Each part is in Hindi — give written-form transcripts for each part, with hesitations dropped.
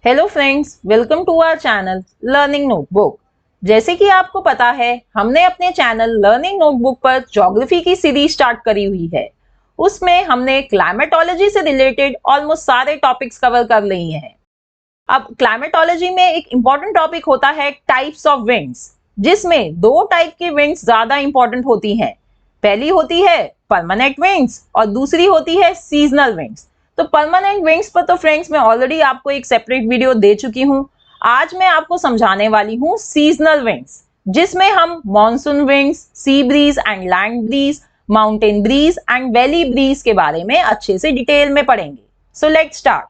Hello friends, welcome to our channel learning notebook. जैसे कि आपको पता है, हमने अपने चैनल लर्निंग नोटबुक पर ज्योग्राफी की सीरीज स्टार्ट करी हुई है। उसमें हमने क्लाइमेटोलॉजी से रिलेटेड ऑलमोस्ट सारे टॉपिक्स कवर कर लिए हैं। अब क्लाइमेटोलॉजी में एक इंपॉर्टेंट टॉपिक होता है टाइप्स ऑफ विंड्स, जिसमें दो टाइप की विंड्स ज्यादा इंपॉर्टेंट होती हैं। पहली होती है परमानेंट विंड्स और दूसरी होती है सीजनल विंड्स। तो परमानेंट विंड्स पर तो फ्रेंड्स मैं ऑलरेडी आपको एक सेपरेट वीडियो दे चुकी हूं। आज मैं आपको समझाने वाली हूं सीजनल विंड्स, जिसमें हम monsoon winds, sea breeze and land breeze, mountain breeze and valley breeze के बारे में अच्छे से डिटेल में पढ़ेंगे। So let's start.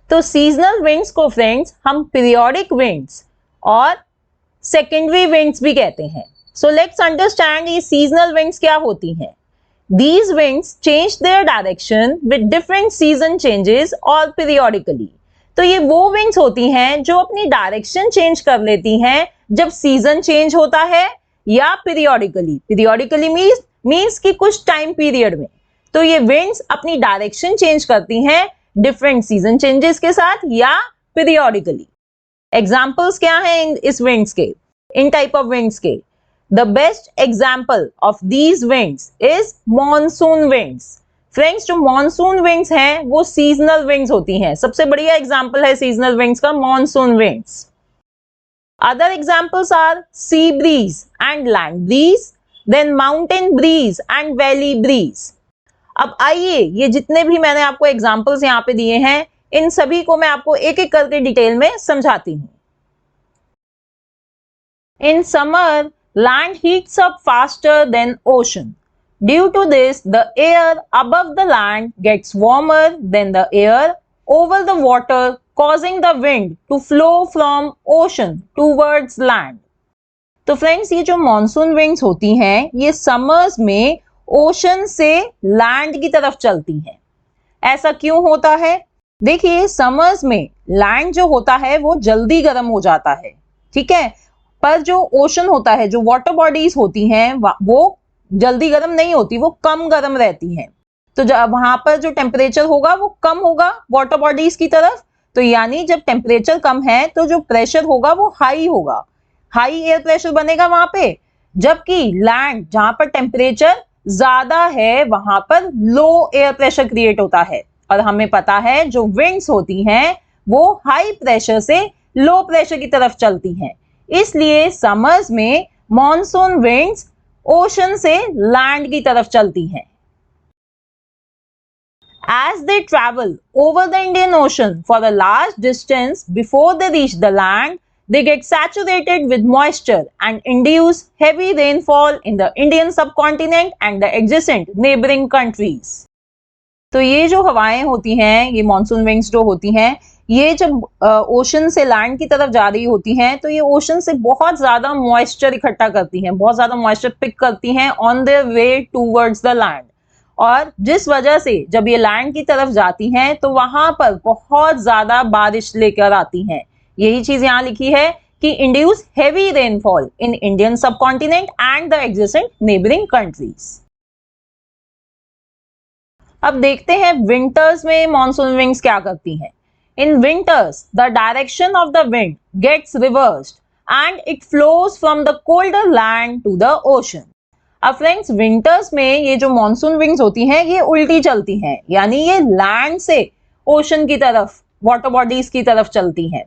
तो सीजनल विंड्स को फ्रेंड्स हम पीरियोडिक विंड्स और सेकेंडरी विंड्स भी कहते हैं। सो लेट्स अंडरस्टैंड ये सीजनल विंड्स क्या होती हैं। These winds change their direction with different season changes or periodically। तो ये वो winds होती हैं जो अपनी डायरेक्शन चेंज कर लेती हैं जब सीजन चेंज होता है या periodically। periodically means कि कुछ टाइम पीरियड में। तो ये winds अपनी डायरेक्शन चेंज करती हैं डिफरेंट सीजन चेंजेस के साथ या periodically। एग्जाम्पल्स क्या हैं इस winds के, इन टाइप ऑफ winds के? The best example of these winds is monsoon winds। Friends, जो मॉनसून विंड्स हैं वो सीजनल विंड्स होती हैं। सबसे बढ़िया एग्जाम्पल है सीजनल विंड्स का monsoon winds. Other examples are sea breeze and land breeze, then mountain breeze and valley breeze. अब आइए, ये जितने भी मैंने आपको एग्जाम्पल्स यहाँ पे दिए हैं, इन सभी को मैं आपको एक एक करके डिटेल में समझाती हूँ। In summer, land heats up faster than ocean. Due to this, the air above the land gets warmer than the air over the water, causing the wind to flow from ocean towards land. तो फ्रेंड्स, ये जो मॉनसून विंड्स होती हैं ये समर्स में ओशन से लैंड की तरफ चलती हैं। ऐसा क्यों होता है? देखिए, समर्स में लैंड जो होता है वो जल्दी गर्म हो जाता है, ठीक है, पर जो ओशन होता है, जो वाटर बॉडीज होती हैं, वो जल्दी गर्म नहीं होती, वो कम गर्म रहती हैं। तो जब वहां पर जो टेम्परेचर होगा वो कम होगा वाटर बॉडीज की तरफ। तो यानी जब टेम्परेचर कम है तो जो प्रेशर होगा वो हाई होगा, हाई एयर प्रेशर बनेगा वहां पे। जबकि लैंड जहां पर टेम्परेचर ज्यादा है वहां पर लो एयर प्रेशर क्रिएट होता है। और हमें पता है जो विंड्स होती हैं वो हाई प्रेशर से लो प्रेशर की तरफ चलती हैं। इसलिए समर्स में मॉनसून विंड्स ओशन से लैंड की तरफ चलती हैं। As they travel over the Indian Ocean for a large distance before they reach the land, they get saturated with moisture and induce heavy rainfall in the Indian subcontinent and the adjacent neighboring countries। तो ये जो हवाएं होती हैं, ये मॉनसून विंड्स जो होती हैं, ये जब ओशन से लैंड की तरफ जा रही होती हैं तो ये ओशन से बहुत ज्यादा मॉइस्चर इकट्ठा करती हैं, बहुत ज्यादा मॉइस्चर पिक करती हैं on their way towards the land. और जिस वजह से जब ये लैंड की तरफ जाती हैं तो वहां पर बहुत ज्यादा बारिश लेकर आती हैं। यही चीज यहाँ लिखी है कि induce heavy rainfall in Indian subcontinent and the adjacent neighbouring countries. अब देखते हैं विंटर्स में मॉनसून विंड्स क्या करती हैं। In winters, the direction of the wind gets reversed and it flows from the colder land to the ocean। अब फ्रेंड्स, विंटर्स में ये जो मॉनसून विंड्स होती हैं ये उल्टी चलती हैं, यानी ये लैंड से ओशन की तरफ, वाटर बॉडीज की तरफ चलती हैं।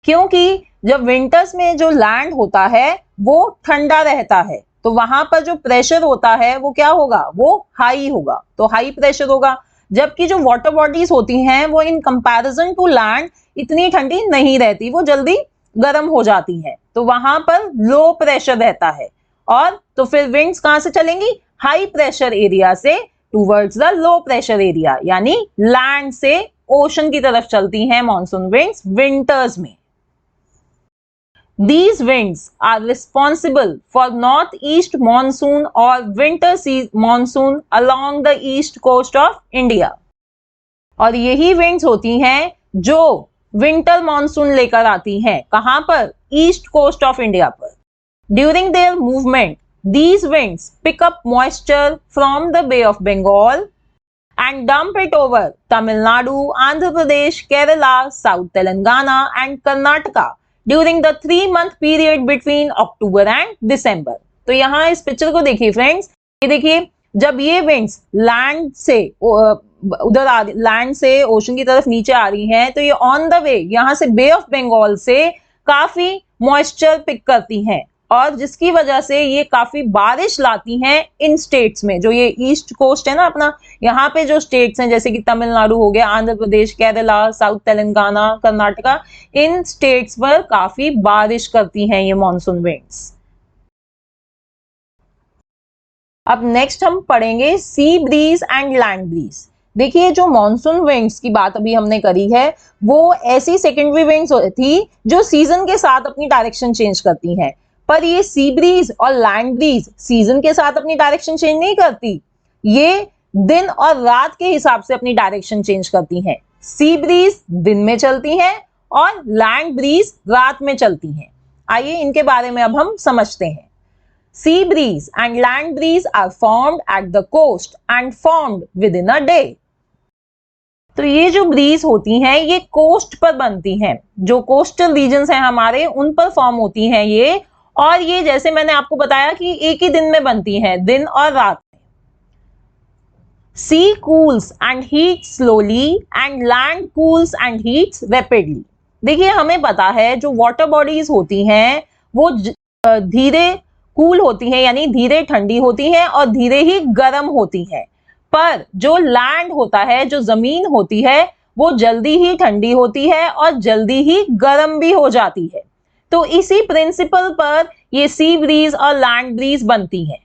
क्योंकि जब विंटर्स में जो लैंड होता है वो ठंडा रहता है, तो वहां पर जो प्रेशर होता है वो क्या होगा, वो हाई होगा, तो हाई प्रेशर होगा। जबकि जो वाटर बॉडीज होती हैं वो इन कंपैरिजन टू लैंड इतनी ठंडी नहीं रहती, वो जल्दी गर्म हो जाती हैं, तो वहां पर लो प्रेशर रहता है। और तो फिर विंड्स कहां से चलेंगी, हाई प्रेशर एरिया से towards the low pressure area, यानी लैंड से ओशन की तरफ चलती हैं मॉनसून विंड्स विंटर्स में। These winds are responsible for northeast monsoon or winter monsoon along the east coast of India। और यही winds होती हैं जो विंटर मॉनसून लेकर आती हैं, कहां पर, ईस्ट कोस्ट ऑफ इंडिया पर। During their movement, these winds pick up moisture from the Bay of Bengal and dump it over Tamil Nadu, Andhra Pradesh, Kerala, South Telangana and Karnataka during the 3-month period between October and December. तो यहाँ इस पिक्चर को देखिए फ्रेंड्स, ये देखिए जब ये विंड्स लैंड से उधर लैंड से ओशन की तरफ नीचे आ रही हैं, तो ये ऑन द वे यहाँ से बे ऑफ बंगाल से काफी मॉइस्चर पिक करती हैं और जिसकी वजह से ये काफी बारिश लाती हैं इन स्टेट्स में। जो ये ईस्ट कोस्ट है ना अपना, यहाँ पे जो स्टेट्स हैं जैसे कि तमिलनाडु हो गया, आंध्र प्रदेश, केरला, साउथ तेलंगाना, कर्नाटका, इन स्टेट्स पर काफी बारिश करती हैं ये मॉनसून विंड्स। अब नेक्स्ट हम पढ़ेंगे सी ब्रीज एंड लैंड ब्रीज। देखिए जो मॉनसून विंड्स की बात अभी हमने करी है वो ऐसी सेकेंडरी विंड्स थी जो सीजन के साथ अपनी डायरेक्शन चेंज करती हैं, पर ये सी ब्रीज और लैंड ब्रीज सीजन के साथ अपनी डायरेक्शन चेंज नहीं करती, ये दिन और रात के हिसाब से अपनी डायरेक्शन चेंज करती हैं। सी ब्रीज दिन में चलती हैं और लैंड ब्रीज रात में चलती हैं। आइए इनके बारे में अब हम समझते हैं। Sea breeze and land breeze are formed at the coast and formed within a day. तो ये जो ब्रीज होती हैं ये कोस्ट पर बनती हैं, जो कोस्टल रीजन्स हैं हमारे उन पर फॉर्म होती हैं ये, और ये जैसे मैंने आपको बताया कि एक ही दिन में बनती हैं, दिन और रात में। Sea cools and heats slowly and land cools and heats rapidly. देखिए हमें पता है जो वाटर बॉडीज होती हैं वो धीरे कूल होती है, यानी धीरे ठंडी होती है और धीरे ही गर्म होती है, पर जो लैंड होता है, जो जमीन होती है, वो जल्दी ही ठंडी होती है और जल्दी ही गर्म भी हो जाती है। तो इसी प्रिंसिपल पर ये सी ब्रीज और लैंड ब्रीज बनती हैं।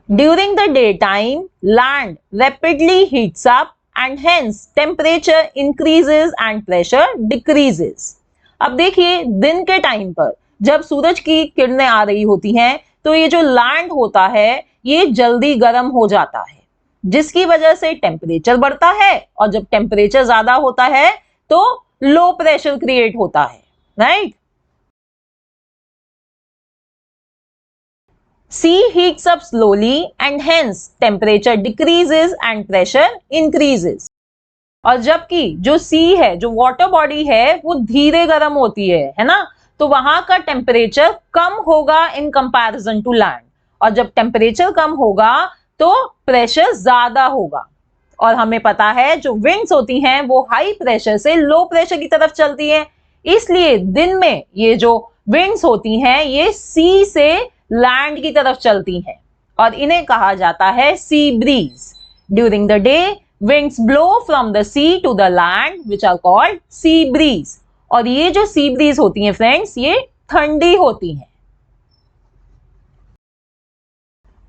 During the day time land rapidly heats up and hence temperature increases and pressure decreases. अब देखिए दिन के टाइम पर जब सूरज की किरणें आ रही होती हैं तो ये जो लैंड होता है ये जल्दी गर्म हो जाता है, जिसकी वजह से टेम्परेचर बढ़ता है, और जब टेम्परेचर ज्यादा होता है तो लो प्रेशर क्रिएट होता है, right. Sea heats up slowly and hence temperature decreases and pressure increases. और जबकि जो सी है, जो वाटर बॉडी है, वो धीरे गर्म होती है ना, तो वहां का टेम्परेचर कम होगा इन कंपैरिजन टू लैंड, और जब टेम्परेचर कम होगा तो प्रेशर ज्यादा होगा। और हमें पता है जो विंड्स होती हैं वो हाई प्रेशर से लो प्रेशर की तरफ चलती हैं, इसलिए दिन में ये जो विंड्स होती हैं ये सी से लैंड की तरफ चलती हैं और इन्हें कहा जाता है sea breeze. During the day winds blow from the sea to the land which are called sea breeze. और ये जो सी ब्रीज होती हैं फ्रेंड्स ये ठंडी होती हैं।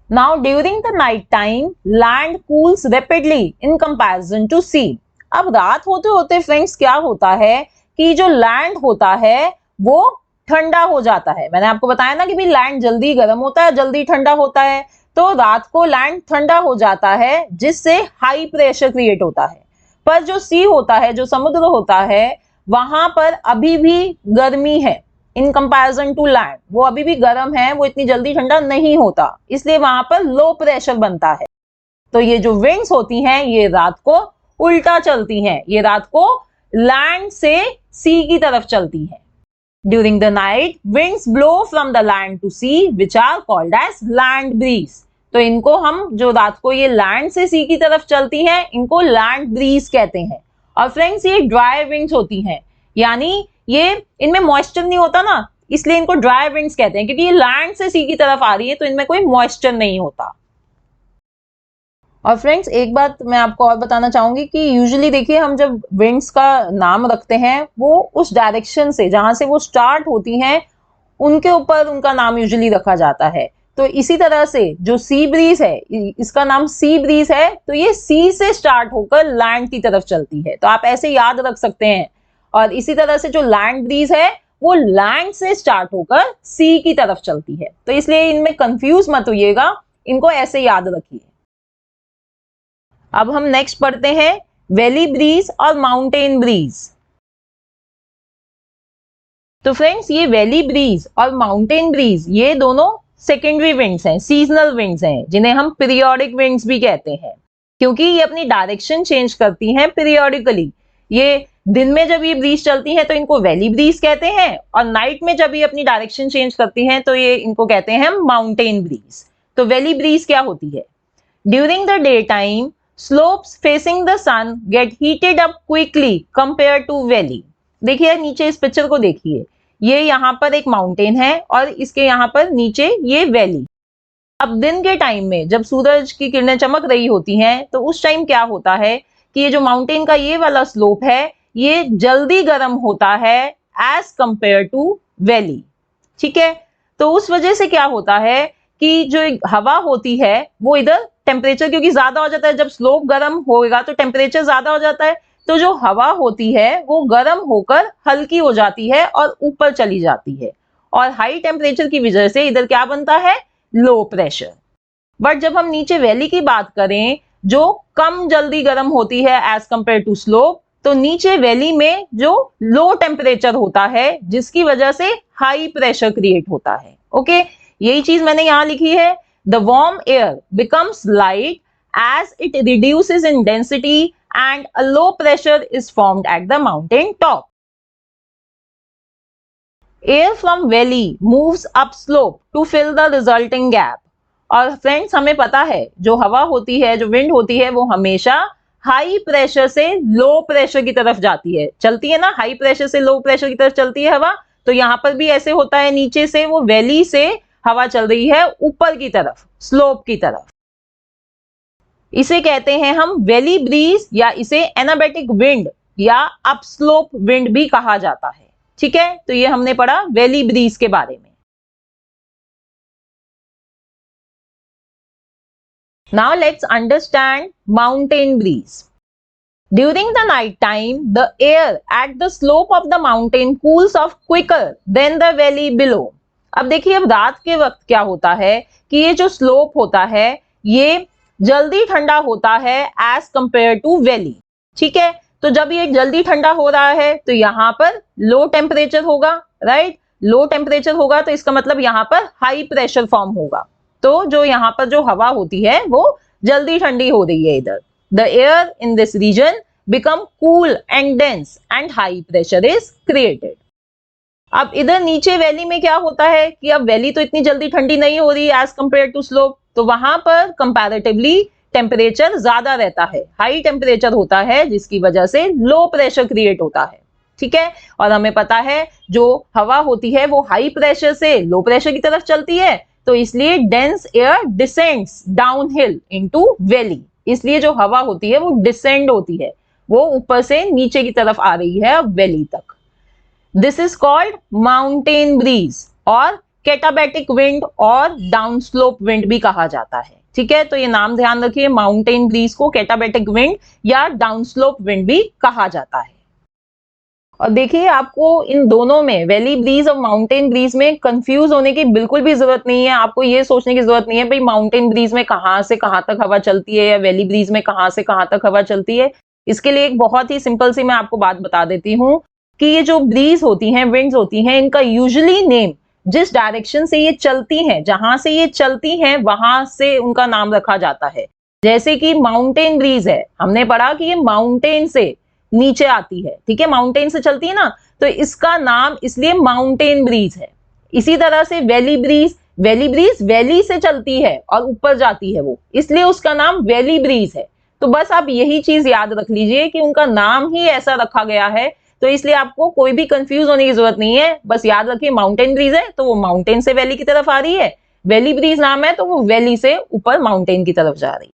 Now during the night time land cools rapidly in comparison to sea. अब रात होते होते फ्रेंड्स क्या होता है कि जो लैंड होता है वो ठंडा हो जाता है। मैंने आपको बताया ना कि भाई लैंड जल्दी गर्म होता है, जल्दी ठंडा होता है, तो रात को लैंड ठंडा हो जाता है जिससे हाई प्रेशर क्रिएट होता है। पर जो सी होता है, जो समुद्र होता है, वहां पर अभी भी गर्मी है इन कंपैरिजन टू लैंड, वो अभी भी गर्म है, वो इतनी जल्दी ठंडा नहीं होता, इसलिए वहां पर लो प्रेशर बनता है। तो ये जो विंड्स होती हैं ये रात को उल्टा चलती हैं, ये रात को लैंड से सी की तरफ चलती हैं। During the night winds blow from the land to sea which are called as land breeze. तो इनको हम जो रात को ये लैंड से सी की तरफ चलती हैं इनको लैंड ब्रीज कहते हैं। और फ्रेंड्स ये ड्राई विंड्स होती हैं, यानी ये इनमें मॉइस्चर नहीं होता ना, इसलिए इनको ड्राई विंड्स कहते हैं, क्योंकि ये लैंड से सी की तरफ आ रही है तो इनमें कोई मॉइस्चर नहीं होता। और फ्रेंड्स एक बात मैं आपको और बताना चाहूंगी कि यूजुअली देखिए हम जब विंड्स का नाम रखते हैं वो उस डायरेक्शन से जहां से वो स्टार्ट होती हैं उनके ऊपर उनका नाम यूजुअली रखा जाता है। तो इसी तरह से जो सी ब्रीज है, इसका नाम सी ब्रीज है, तो ये सी से स्टार्ट होकर लैंड की तरफ चलती है, तो आप ऐसे याद रख सकते हैं। और इसी तरह से जो लैंड ब्रीज है वो लैंड से स्टार्ट होकर सी की तरफ चलती है, तो इसलिए इनमें कंफ्यूज मत होइएगा, इनको ऐसे याद रखिए। अब हम नेक्स्ट पढ़ते हैं वैली ब्रीज और माउंटेन ब्रीज। तो फ्रेंड्स ये वैली ब्रीज और माउंटेन ब्रीज ये दोनों सेकेंडरी विंड्स हैं, सीजनल विंड्स हैं, जिन्हें हम पीरियोडिक विंड्स भी कहते हैं, क्योंकि ये अपनी डायरेक्शन चेंज करती हैं पीरियोडिकली। ये दिन में जब ये ब्रीज चलती हैं तो इनको वैली ब्रीज कहते हैं, और नाइट में जब ये अपनी डायरेक्शन चेंज करती हैं तो ये इनको कहते हैं माउंटेन ब्रीज। तो वैली ब्रीज क्या होती है? During the day time slopes facing the sun get heated up quickly compare to valley. देखिए नीचे इस पिक्चर को देखिए, ये यहाँ पर एक माउंटेन है और इसके यहाँ पर नीचे ये वैली। अब दिन के टाइम में जब सूरज की किरणें चमक रही होती हैं तो उस टाइम क्या होता है कि ये जो माउंटेन का ये वाला स्लोप है ये जल्दी गर्म होता है एज कंपेयर टू वैली। ठीक है, तो उस वजह से क्या होता है कि जो हवा होती है वो इधर टेम्परेचर क्योंकि ज्यादा हो जाता है, जब स्लोप गर्म होगा तो टेम्परेचर ज्यादा हो जाता है, तो जो हवा होती है वो गर्म होकर हल्की हो जाती है और ऊपर चली जाती है, और हाई टेम्परेचर की वजह से इधर क्या बनता है? Low pressure. बट जब हम नीचे वैली की बात करें जो कम जल्दी गर्म होती है एज कंपेयर टू स्लोप, तो नीचे वैली में जो लो टेम्परेचर होता है जिसकी वजह से हाई प्रेशर क्रिएट होता है। ओके, यही चीज मैंने यहां लिखी है। The warm air becomes light as it reduces in density and a low pressure is formed at the mountain top. Air from valley moves up slope to fill the resulting gap. और फ्रेंड्स हमें पता है जो हवा होती है, जो विंड होती है, वो हमेशा हाई प्रेशर से लो प्रेशर की तरफ जाती है, चलती है ना, हाई प्रेशर से लो प्रेशर की तरफ चलती है हवा। तो यहाँ पर भी ऐसे होता है, नीचे से वो वैली से हवा चल रही है ऊपर की तरफ, स्लोप की तरफ। इसे कहते हैं हम वैली ब्रीज, या इसे एनाबैटिक विंड या अप स्लोप विंड भी कहा जाता है। ठीक है, तो ये हमने पढ़ा वैली ब्रीज के बारे में। Now let's understand mountain breeze. During the night time, the air at the slope of the mountain cools off quicker than the valley below. अब देखिए, अब रात के वक्त क्या होता है कि ये जो स्लोप होता है ये जल्दी ठंडा होता है एज कंपेयर टू वैली। ठीक है, तो जब ये जल्दी ठंडा हो रहा है तो यहाँ पर लो टेम्परेचर होगा, राइट? लो टेम्परेचर होगा तो इसका मतलब यहाँ पर हाई प्रेशर फॉर्म होगा, तो जो यहाँ पर जो हवा होती है वो जल्दी ठंडी हो रही है इधर। The air in this region become cool and dense and high pressure is created. अब इधर नीचे वैली में क्या होता है कि अब वैली तो इतनी जल्दी ठंडी नहीं हो रही एज कंपेयर टू स्लोप, तो वहां पर कंपैरेटिवली टेम्परेचर ज्यादा रहता है, हाई टेम्परेचर होता है, जिसकी वजह से लो प्रेशर क्रिएट होता है। ठीक है, और हमें पता है जो हवा होती है वो हाई प्रेशर से लो प्रेशर की तरफ चलती है, तो इसलिए dense air descends downhill into valley. इसलिए जो हवा होती है वो डिसेंड होती है, वो ऊपर से नीचे की तरफ आ रही है वैली तक। This is called mountain breeze, और कैटाबैटिक विंड और डाउन स्लोप विंड भी कहा जाता है। ठीक है, तो ये नाम ध्यान रखिए, माउंटेन ब्रीज को कैटाबैटिक विंड या डाउन स्लोप विंड भी कहा जाता है। और देखिए, आपको इन दोनों में, वैली ब्रीज और माउंटेन ब्रीज में कंफ्यूज होने की बिल्कुल भी जरूरत नहीं है। आपको ये सोचने की जरूरत नहीं है भाई माउंटेन ब्रीज में कहाँ से कहाँ तक हवा चलती है या वैली ब्रीज में कहाँ से कहाँ तक हवा चलती है। इसके लिए एक बहुत ही सिंपल सी मैं आपको बात बता देती हूँ कि ये जो ब्रीज होती हैं, विंड्स होती हैं, इनका यूजुअली नेम जिस डायरेक्शन से ये चलती हैं, जहां से ये चलती हैं वहां से उनका नाम रखा जाता है। जैसे कि माउंटेन ब्रीज है, हमने पढ़ा कि ये माउंटेन से नीचे आती है, ठीक है, माउंटेन से चलती है ना, तो इसका नाम इसलिए माउंटेन ब्रीज है। इसी तरह से valley breeze, valley breeze valley से चलती है और ऊपर जाती है वो, इसलिए उसका नाम वैली ब्रीज है। तो बस आप यही चीज याद रख लीजिए कि उनका नाम ही ऐसा रखा गया है, तो इसलिए आपको कोई भी कंफ्यूज होने की जरूरत नहीं है। बस याद रखिए माउंटेन ब्रीज है तो वो माउंटेन से वैली की तरफ आ रही है, वैली ब्रीज नाम है तो वो वैली से ऊपर माउंटेन की तरफ जा रही है।